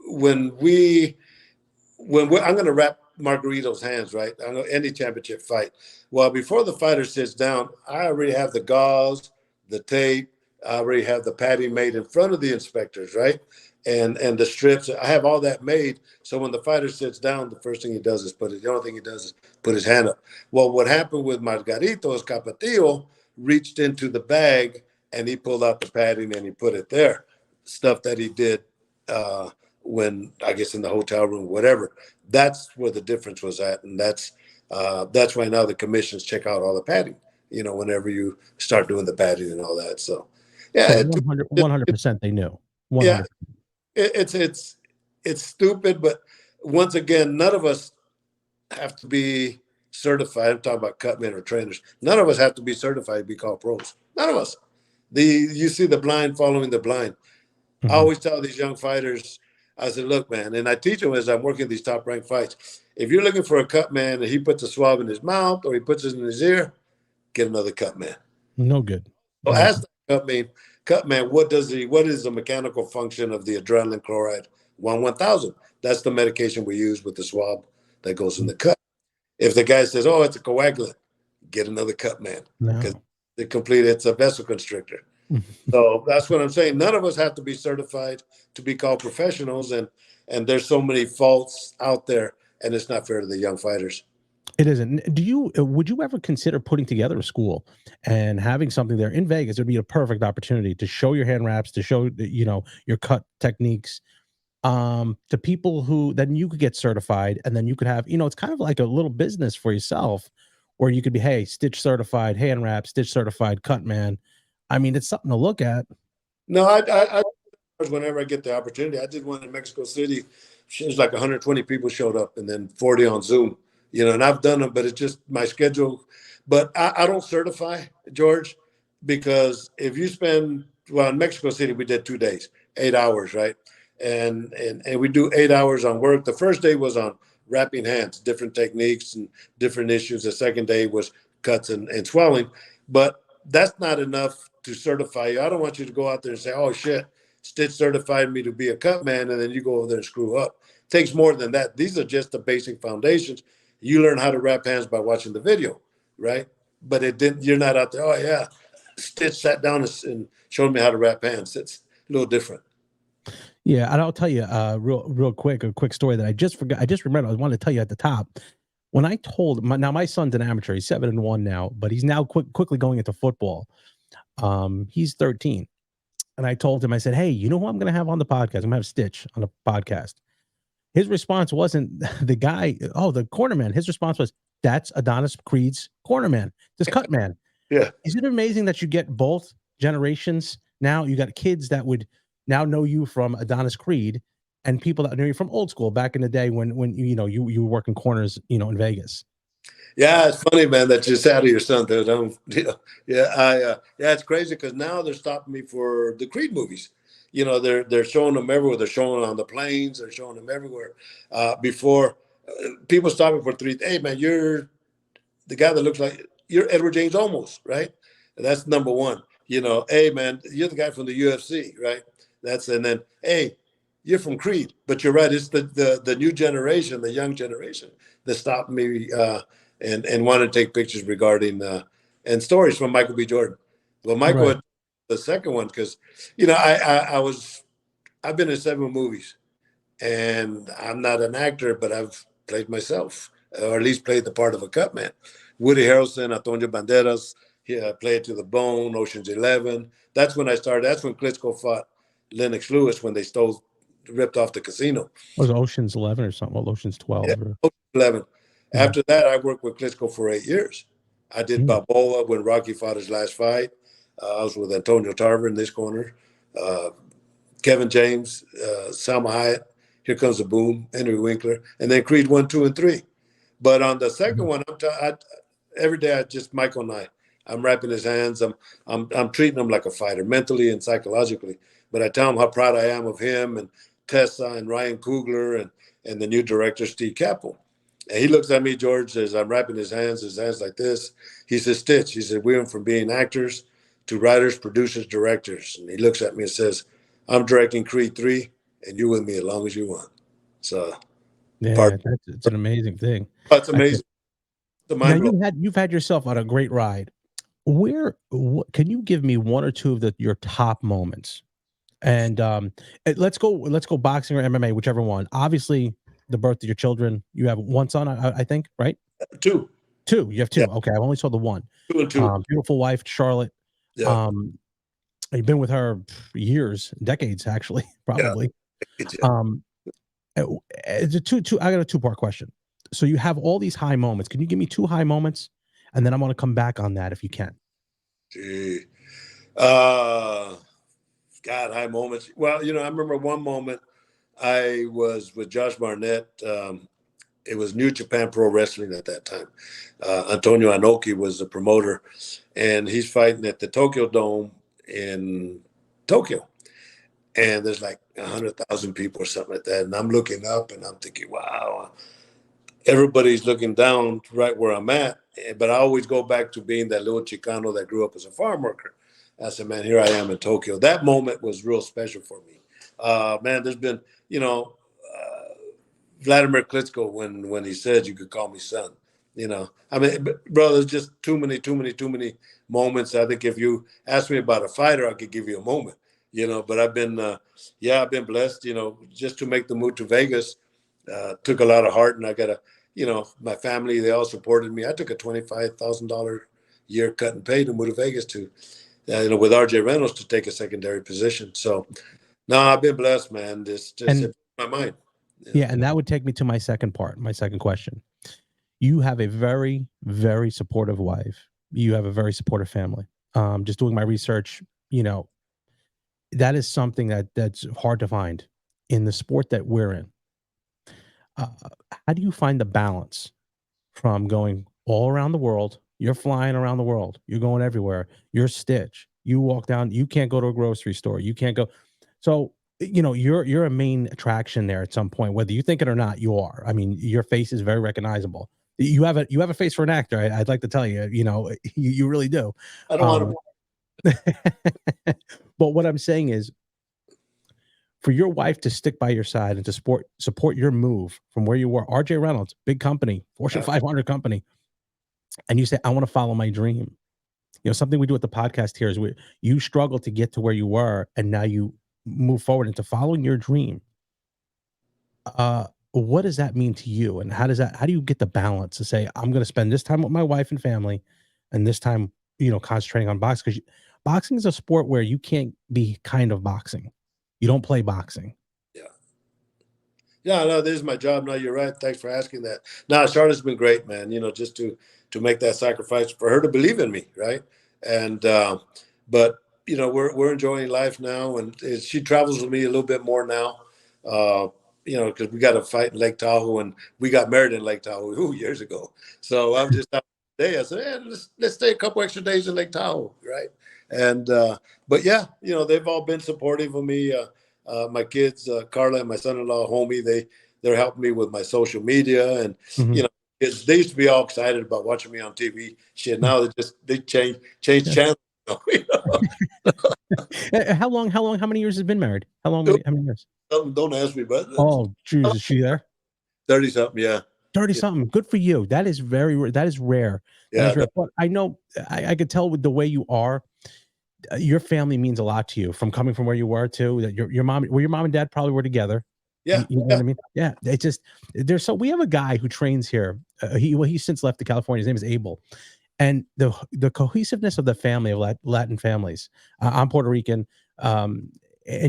S2: when I'm going to wrap Margarito's hands, right? I know any championship fight. Well, before the fighter sits down, I already have the gauze, the tape. I already have the padding made in front of the inspectors, right? And the strips. I have all that made. So when the fighter sits down, the first thing he does is the only thing he does is put his hand up. Well, what happened with Margarito is Capetillo reached into the bag and he pulled out the padding and he put it there. Stuff that he did when, I guess, in the hotel room, whatever. That's where the difference was at. And that's why now the commissions check out all the padding, you know, whenever you start doing the padding and all that. So, yeah.
S1: 100% they knew. 100%.
S2: Yeah. It's stupid, but once again, none of us have to be certified. I'm talking about cutmen or trainers. None of us have to be certified to be called pros. None of us. You see the blind following the blind. I always tell these young fighters, I said, look, man, and I teach them as I'm working these top ranked fights. If you're looking for a cut man and he puts a swab in his mouth or he puts it in his ear, get another cut man.
S1: No good.
S2: So ask the cut man, what is the mechanical function of the adrenaline chloride 1000? That's the medication we use with the swab that goes in the cut. If the guy says, oh, it's a coagulant, get another cut man because it's a vessel constrictor. So that's what I'm saying. None of us have to be certified to be called professionals, and there's so many faults out there, and it's not fair to the young fighters.
S1: It isn't. Would you ever consider putting together a school and having something there in Vegas? It'd be a perfect opportunity to show your hand wraps, to show, your cut techniques, to people who then you could get certified, and then you could have, it's kind of like a little business for yourself where you could be, hey, Stitch certified hand wrap, Stitch certified cut man. I mean, it's something to look at.
S2: No, I whenever I get the opportunity. I did one in Mexico City. It was like 120 people showed up and then 40 on Zoom. And I've done them, but it's just my schedule. But I don't certify, George, because if you spend, in Mexico City, we did 2 days, 8 hours, right? And we do 8 hours on work. The first day was on wrapping hands, different techniques and different issues. The second day was cuts and swelling. But that's not enough to certify you. I don't want you to go out there and say, oh, shit, Stitch certified me to be a cut man, and then you go over there and screw up. It takes more than that. These are just the basic foundations. You learn how to wrap hands by watching the video, right? But you're not out there, oh, yeah, Stitch sat down and showed me how to wrap hands. It's a little different.
S1: Yeah, and I'll tell you real quick, a quick story that I just forgot. I just remembered. I wanted to tell you at the top. When I told my son's an amateur, he's 7-1 now, but he's now quickly going into football. He's 13. And I told him, I said, hey, you know who I'm going to have on the podcast? I'm going to have Stitch on the podcast. His response wasn't the guy, the cornerman. His response was, that's Adonis Creed's cornerman, this cut man.
S2: Yeah.
S1: Is it amazing that you get both generations now? You got kids that would now know you from Adonis Creed and people that know you from old school back in the day when you were working corners, in Vegas.
S2: Yeah, it's funny, man, that you said to your son that it's crazy because now they're stopping me for the Creed movies. They're showing them everywhere. They're showing on the planes. They're showing them everywhere. Before People stop me for three. Hey, man, you're the guy that looks like you're Edward James Olmos, right? That's number one. Hey, man, you're the guy from the UFC, right? And then, hey, you're from Creed, but you're right. It's the new generation, the young generation that stopped me and wanted to take pictures regarding and stories from Michael B. Jordan. Well, Michael,
S1: Right.
S2: had the second one, because, I've been in 7 movies, and I'm not an actor, but I've played myself, or at least played the part of a Cutman. Woody Harrelson, Antonio Banderas, played to the bone, Ocean's 11. That's when I started. That's when Klitschko fought Lennox Lewis, when they ripped off the casino.
S1: Was it Ocean's 11 or something? Well, Ocean's 12.
S2: Yeah,
S1: Or,
S2: 11.
S1: yeah.
S2: After that, I worked with Klitschko for 8 years. I did Balboa when Rocky fought his last fight. I was with Antonio Tarver in this corner. Kevin James, Salma Hayek, Here Comes the Boom, Henry Winkler, and then Creed 1, 2, and 3. But on the second one, every day Michael and I'm wrapping his hands. I'm treating him like a fighter, mentally and psychologically. But I tell him how proud I am of him and Tessa and Ryan Coogler and the new director, Steve Cappell. And he looks at me, George, as I'm wrapping his hands like this. He says, Stitch, he said, we went from being actors to writers, producers, directors. And he looks at me and says, I'm directing Creed 3, and you with me as long as you want. So,
S1: Yeah, it's an amazing thing.
S2: That's amazing. The
S1: Now
S2: mind
S1: you've had yourself on a great ride. Can you give me one or two of your top moments? And let's go boxing or MMA, whiwhichever one. Obviously, the birth of your children. You have one son, I think, right?
S2: Two.
S1: You have two. Yeah. Okay, I only saw the one.
S2: 2 and 2.
S1: Beautiful wife, Charlotte.
S2: Yeah.
S1: You've been with her years, decades, actually, probably.
S2: Yeah.
S1: It's two. I got a 2-part question. So you have all these high moments. Can you give me 2 high moments, and then I want to come back on that if you can.
S2: Gee. God, high moments. Well, I remember one moment I was with Josh Barnett. It was New Japan Pro Wrestling at that time. Antonio Inoki was the promoter, and he's fighting at the Tokyo Dome in Tokyo. And there's like 100,000 people or something like that. And I'm looking up and I'm thinking, wow, everybody's looking down right where I'm at. But I always go back to being that little Chicano that grew up as a farm worker. I said, man, here I am in Tokyo. That moment was real special for me. Man, there's been, Vladimir Klitschko when he said you could call me son. I mean, bro, there's just too many moments. I think if you ask me about a fighter, I could give you a moment. But I've been blessed. Just to make the move to Vegas took a lot of heart, and I got my family, they all supported me. I took a $25,000 year cut and pay to move to Vegas to, with RJ Reynolds to take a secondary position. So, no, I've been blessed, man. Just in my mind.
S1: Yeah, and that would take me to my second question. You have a very, very supportive wife. You have a very supportive family. Just doing my research, that is something that's hard to find in the sport that we're in. How do you find the balance from going all around the world? You're flying around the world. You're going everywhere. You're Stitch. You walk down. You can't go to a grocery store. You can't go. So, you're a main attraction there at some point, whether you think it or not. You are. I mean, your face is very recognizable. You have a face for an actor. I'd like to tell you. You really do.
S2: I don't want
S1: to. But what I'm saying is, for your wife to stick by your side and to support your move from where you were, RJ Reynolds, big company, Fortune 500 company, and you say, I want to follow my dream. Something we do at the podcast here is you struggle to get to where you were, and now you move forward into following your dream. What does that mean to you? And how do you get the balance to say, I'm going to spend this time with my wife and family and this time, concentrating on boxing? Because boxing is a sport where you can't be kind of boxing. You don't play boxing.
S2: Yeah, no, this is my job. No, you're right. Thanks for asking that. No, Charlotte's been great, man. Just to make that sacrifice for her to believe in me, right? And but we're enjoying life now, and she travels with me a little bit more now. Because we got a fight in Lake Tahoe, and we got married in Lake Tahoe years ago. So I'm just out today. I said, let's stay a couple extra days in Lake Tahoe, right? And but yeah, they've all been supportive of me. My kids, Carla and my son-in-law, homie, they're helping me with my social media, and
S1: Mhm.
S2: you know, they used to be all excited about watching me on TV. Shit, now they change
S1: Yeah.
S2: channels. You
S1: How many years has been married? How many years?
S2: don't ask me, but
S1: Oh, geez, is she there?
S2: 30 something. Yeah,
S1: 30
S2: yeah,
S1: something. Good for you. That is that is rare. That
S2: yeah.
S1: is rare. But I know I could tell with the way you are, your family means a lot to you from coming from where you were too. That your mom and dad probably were together.
S2: Yeah,
S1: You know
S2: yeah.
S1: what I mean? Yeah. They just there's so we have a guy who trains here. He's since left to California. His name is Abel. And the cohesiveness of the family of Latin families. I'm Puerto Rican, and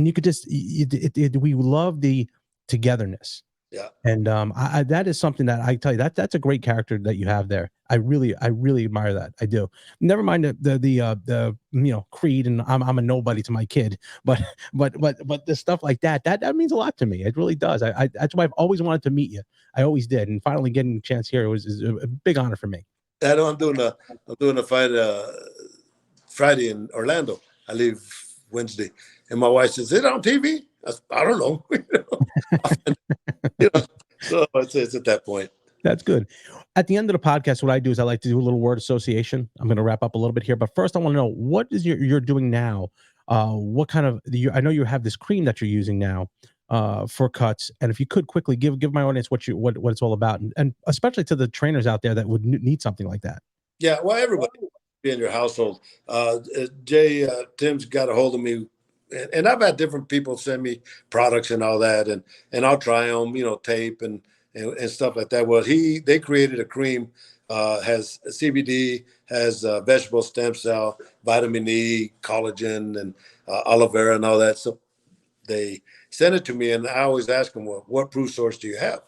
S1: you could just we love the togetherness.
S2: Yeah.
S1: And that is something that I tell you that's a great character that you have there. I really admire that. I do. Never mind the Creed, and I'm a nobody to my kid, but the stuff like that means a lot to me. It really does. I that's why I've always wanted to meet you. I always did, and finally getting a chance here is a big honor for me.
S2: I know I'm doing a fight Friday in Orlando. I leave Wednesday, and my wife says, "Is it on TV?" I don't know. You know, so it's at that point.
S1: That's good. At the end of the podcast, what I do is I like to do a little word association. I'm going to wrap up a little bit here, but first I want to know what is you're doing now. What kind of I know you have this cream that you're using now for cuts, and if you could quickly give my audience what it's all about, and especially to the trainers out there that would need something like that.
S2: Yeah, well, everybody be in your household. Jay Tim's got a hold of me, and I've had different people send me products and all that, and I'll try them, tape and stuff like that. Well, they created a cream, has CBD, has vegetable stem cell, vitamin E, collagen, and aloe vera and all that. So they sent it to me, and I always ask them, well, what proof source do you have?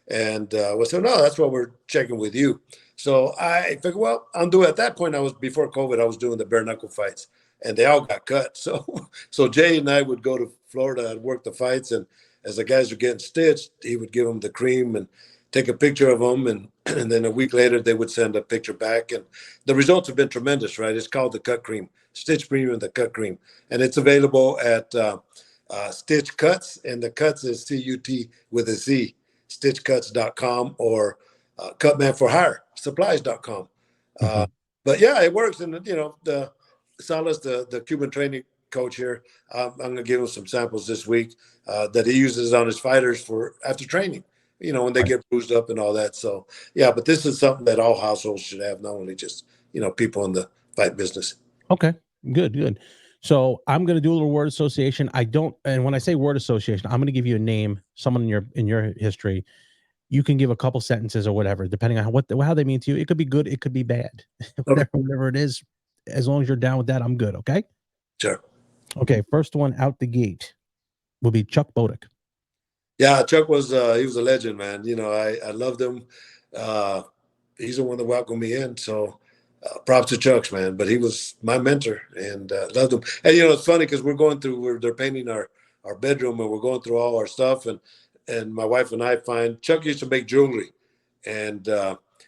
S2: And we said, no, that's what we're checking with you. So I figured, well, I'm doing at that point. I was before COVID. I was doing the bare knuckle fights, and they all got cut. So Jay and I would go to Florida and work the fights, and as the guys were getting stitched, he would give them the cream and take a picture of them, and and then a week later they would send a picture back, and the results have been tremendous. Right? It's called the Cut Cream, Stitch Premium, the Cut Cream, and it's available at Stitch Cuts, and the Cuts is CUT with a Z, stitchcuts.com, or Cutman for Hire supplies.com.
S1: Mhm.
S2: But yeah, it works. And the Salas, the Cuban training coach here, I'm gonna give him some samples this week that he uses on his fighters for after training. When they
S1: Right.
S2: get bruised up and all that. So yeah, but this is something that all households should have, not only just people in the fight business.
S1: Okay. Good. So I'm going to do a little word association. I don't, and when I say word association, I'm going to give you a name, someone in your history. You can give a couple sentences or whatever, depending on how they mean to you. It could be good, it could be bad,
S2: Okay,
S1: whatever it is. As long as you're down with that, I'm good. Okay.
S2: sure.
S1: Okay. First one out the gate will be Chuck Bodick.
S2: Yeah, Chuck was he was a legend, man. I loved him. Uh, he's the one that welcomed me in. So props to Chuck's, man. But he was my mentor, and loved him. And it's funny because they're painting our bedroom, and we're going through all our stuff, and my wife and I find Chuck used to make jewelry, and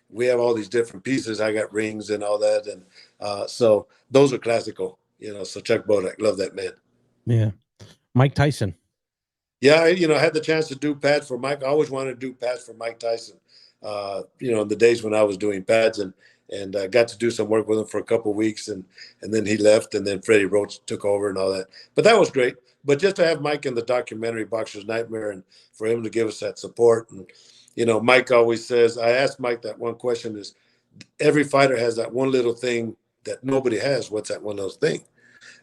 S2: we have all these different pieces. I got rings and all that, and so those are classical. So Chuck Bodak, love that man.
S1: Yeah. Mike Tyson.
S2: Yeah, I had the chance to do pads for Mike. I always wanted to do pads for Mike Tyson. In the days when I was doing pads, and I got to do some work with him for a couple of weeks, and then he left, and then Freddie Roach took over and all that. But that was great. But just to have Mike in the documentary Boxer's Nightmare, and for him to give us that support, and Mike always says, I asked Mike that one question is, every fighter has that one little thing that nobody has. What's that one little thing?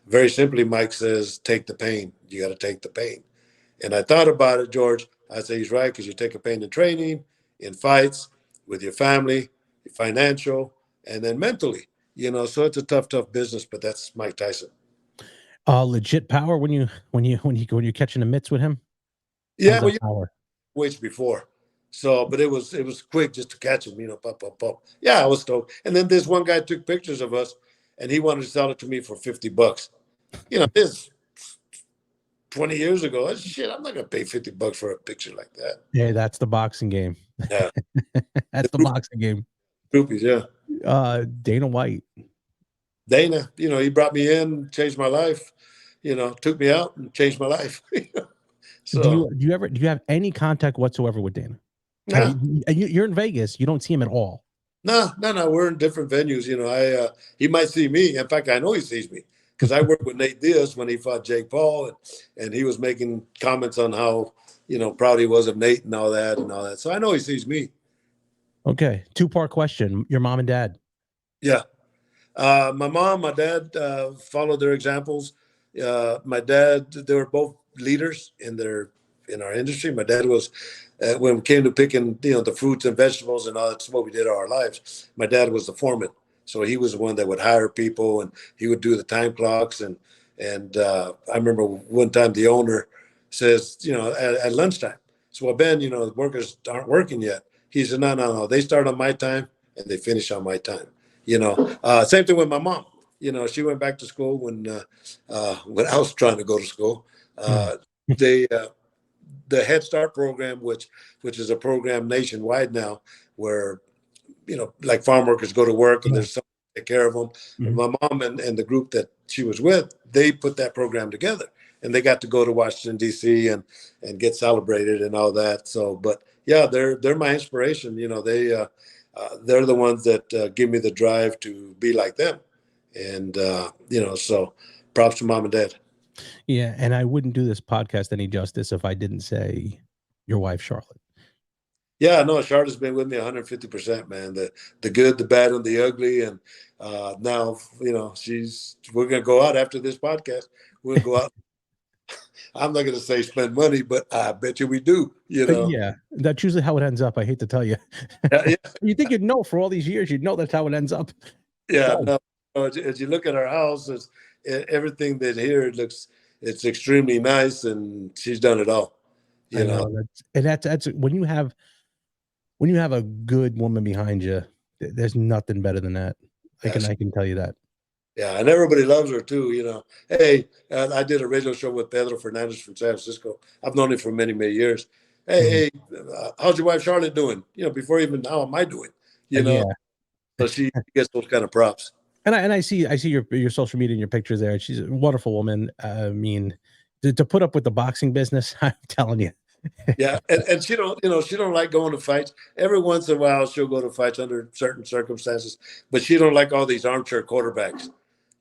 S2: Very simply, Mike says, take the pain. You got to take the pain. And I thought about it, George. I say he's right because you take a pain in training, in fights, with your family, your financial, and then mentally. So it's a tough business. But that's Mike Tyson.
S1: Legit power when you're catching the mitts with him.
S2: Yeah,
S1: How's
S2: well,
S1: that power?
S2: weights before. So, but it was quick just to catch him. Pop, pop, pop. Yeah, I was stoked. And then this one guy took pictures of us, and he wanted to sell it to me for $50. This 20 years ago. I said, shit, I'm not gonna pay $50 for a picture like that.
S1: Yeah, that's the boxing game.
S2: Yeah,
S1: That's the boxing game.
S2: groupies. Yeah.
S1: Dana White.
S2: Dana, he brought me in, changed my life, took me out and changed my life. So
S1: do you have any contact whatsoever with Dana? Have
S2: nah,
S1: you're in Vegas, you don't see him at all.
S2: no. We're in different venues. He might see me. In fact, I know he sees me because I worked with Nate Diaz when he fought Jake Paul, and he was making comments on how proud he was of Nate and all that and all that. So I know he sees me.
S1: Okay, two-part question. Your mom and dad.
S2: Yeah. My mom, my dad followed their examples. My dad, they were both leaders in our industry. My dad was when it came to picking, the fruits and vegetables and all that's what we did all our lives. My dad was the foreman, so he was the one that would hire people and he would do the time clocks and I remember one time the owner says, at lunchtime, so well, Ben, the workers aren't working yet. He said, no, they start on my time and they finish on my time. Same thing with my mom. She went back to school when I was trying to go to school.
S1: Hmm.
S2: They the Head Start program, which is a program nationwide now, where like farm workers go to work and
S1: Yeah.
S2: there's someone to take care of them. And
S1: Mhm.
S2: my mom and the group that she was with, they put that program together, and they got to go to Washington D.C. and get celebrated and all that. So, but yeah, they're my inspiration. They're the ones that give me the drive to be like them, and so props to mom and dad.
S1: Yeah, and I wouldn't do this podcast any justice if I didn't say your wife, Charlotte.
S2: Yeah, no, Charlotte's been with me 150%, man. The good, the bad, and the ugly. And now, we're gonna go out after this podcast. We're gonna go out. I'm not gonna say spend money, but I bet you we do,
S1: Yeah, that's usually how it ends up. I hate to tell you.
S2: Yeah, yeah,
S1: You think you'd know for all these years, you'd know that's how it ends up.
S2: yeah,
S1: Does.
S2: no. As you look at our house, everything that here it's extremely nice, and she's done it all.
S1: I
S2: You know,
S1: know that's when you have a good woman behind you, there's nothing better than that.
S2: yeah,
S1: I can tell you that.
S2: yeah, and everybody loves her too. Hey, I did a radio show with Pedro Fernandez from San Francisco. I've known him for many, many years.
S1: Mhm.
S2: Hey, how's your wife Charlotte doing? Before even how am I doing? You know,
S1: Yeah,
S2: so she gets those kind of props.
S1: and I see your social media and your pictures there. She's a wonderful woman. I mean, to put up with the boxing business, I'm telling you.
S2: Yeah, and she don't like going to fights. Every once in a while, she'll go to fights under certain circumstances, but she don't like all these armchair quarterbacks.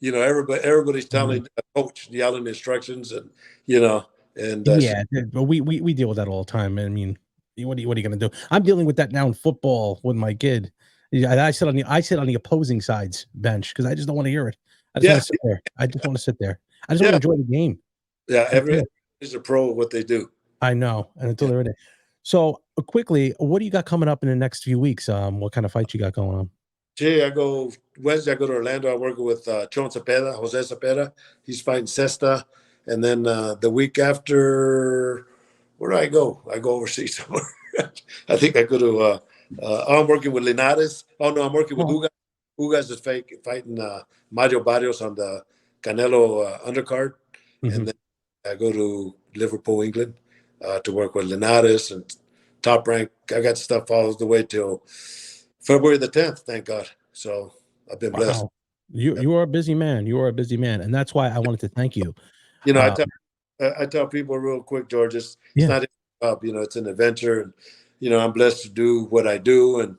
S2: Everybody's
S1: Mhm.
S2: telling a coach yelling instructions, and you know, and
S1: Yeah, but we deal with that all the time. I mean, what are you gonna do? I'm dealing with that now in football with my kid. Yeah, I sit on the opposing side's bench because I just don't want to hear it. I just want
S2: yeah,
S1: to sit there. I just want to sit there. I just want to
S2: yeah,
S1: enjoy the game.
S2: yeah.
S1: That's
S2: Every
S1: it.
S2: is a pro at what they do.
S1: I know, and until
S2: Yeah.
S1: they're in it. So quickly, what do you got coming up in the next few weeks? What kind of fights you got going on?
S2: Gee, I go Wednesday. I go to Orlando. I work with Jose Cepeda. He's fighting Cesta, and then the week after, where do I go? I go overseas somewhere. I think I go to. I'm working with Linares. Oh no, I'm working with
S1: Oh,
S2: Ugas. Ugas is fighting Mario Barrios on the Canelo undercard, and
S1: mhm.
S2: then I go to Liverpool, England, to work with Linares and Top Rank. I got stuff all the way till February the 10th, thank God. So I've been blessed.
S1: Wow, you are a busy man. You are a busy man, and that's why I wanted to thank you.
S2: You know, I
S1: Um,
S2: tell I tell people real quick, George, it's
S1: yeah,
S2: not a job, it's an adventure. And, I'm blessed to do what I do. And,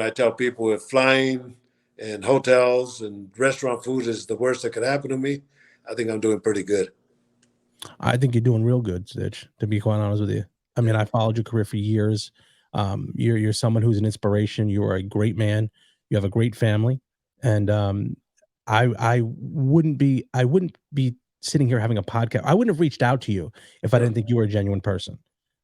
S2: I tell people if flying and hotels and restaurant food is the worst that could happen to me, I think I'm doing pretty good.
S1: I think you're doing real good, Stitch. To be quite honest with you, I mean,
S2: Yeah.
S1: I followed your career for years. You're someone who's an inspiration. You are a great man. You have a great family, and I wouldn't be sitting here having a podcast. I wouldn't have reached out to you if I
S2: Uh,
S1: didn't think you were a genuine person.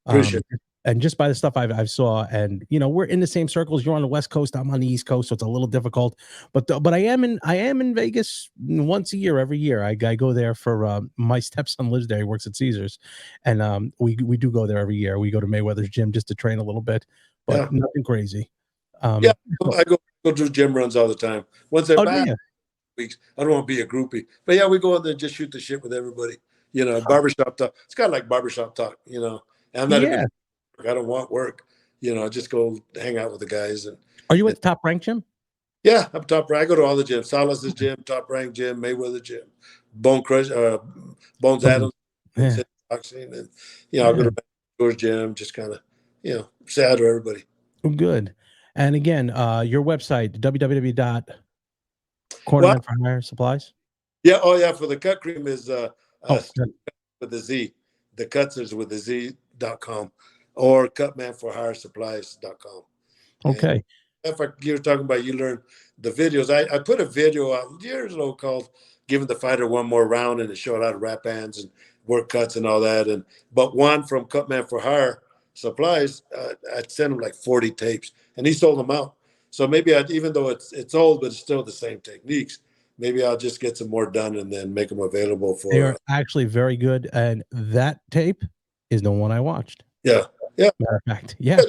S2: appreciate
S1: And just by the stuff I've saw, and we're in the same circles. You're on the West Coast, I'm on the East Coast, so it's a little difficult. But I am in Vegas once a year, every year. I go there for my stepson lives there. He works at Caesars, and we do go there every year. We go to Mayweather's gym just to train a little bit,
S2: it.
S1: but
S2: Yeah.
S1: nothing crazy.
S2: Yeah.
S1: So-
S2: I go do gym runs all the time. Once they're
S1: oh, do
S2: back
S1: you?
S2: weeks, I don't want to be a groupie. But yeah, we go out there and just shoot the shit with everybody. Barbershop talk. It's kind of like barbershop talk. And I'm not even
S1: Yeah.
S2: I don't want work. I just go hang out with the guys
S1: Are you at
S2: and
S1: the Top Rank gym?
S2: yeah, I'm top rank. I go to all the gyms. Salas' gym, Top Rank gym, Mayweather gym, Bone Crush, Bones
S1: Oh,
S2: Adams.
S1: yeah.
S2: boxing, and I'll go to George Gym, just kind of say hi to everybody.
S1: Good. And again, your website, www.
S2: Well,
S1: for Hire Supplies.
S2: yeah, oh yeah, for the cut cream is
S1: Good.
S2: with a Z. The cuts is with a Z.com or cutmanforhiresupplies.com.
S1: Okay.
S2: And if you're talking about you learn the videos, I put a video out years ago called "Giving the Fighter One More Round," and it showed how to wrap hands and work cuts and all that. But one from Cutman for Hire Supplies, I'd sent him like 40 tapes, and he sold them out. So maybe even though it's old, but it's still the same techniques. Maybe I'll just get some more done and then make them available for.
S1: They are actually very good, and that tape is the one I watched.
S2: Yeah.
S1: Matter of fact, yeah.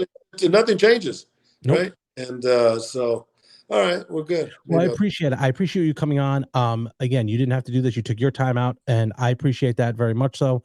S2: Nothing changes,
S1: Nope.
S2: right? And so, all right, we're good.
S1: Well, I appreciate it. I appreciate you coming on. Again, you didn't have to do this. You took your time out, and I appreciate that very much. So,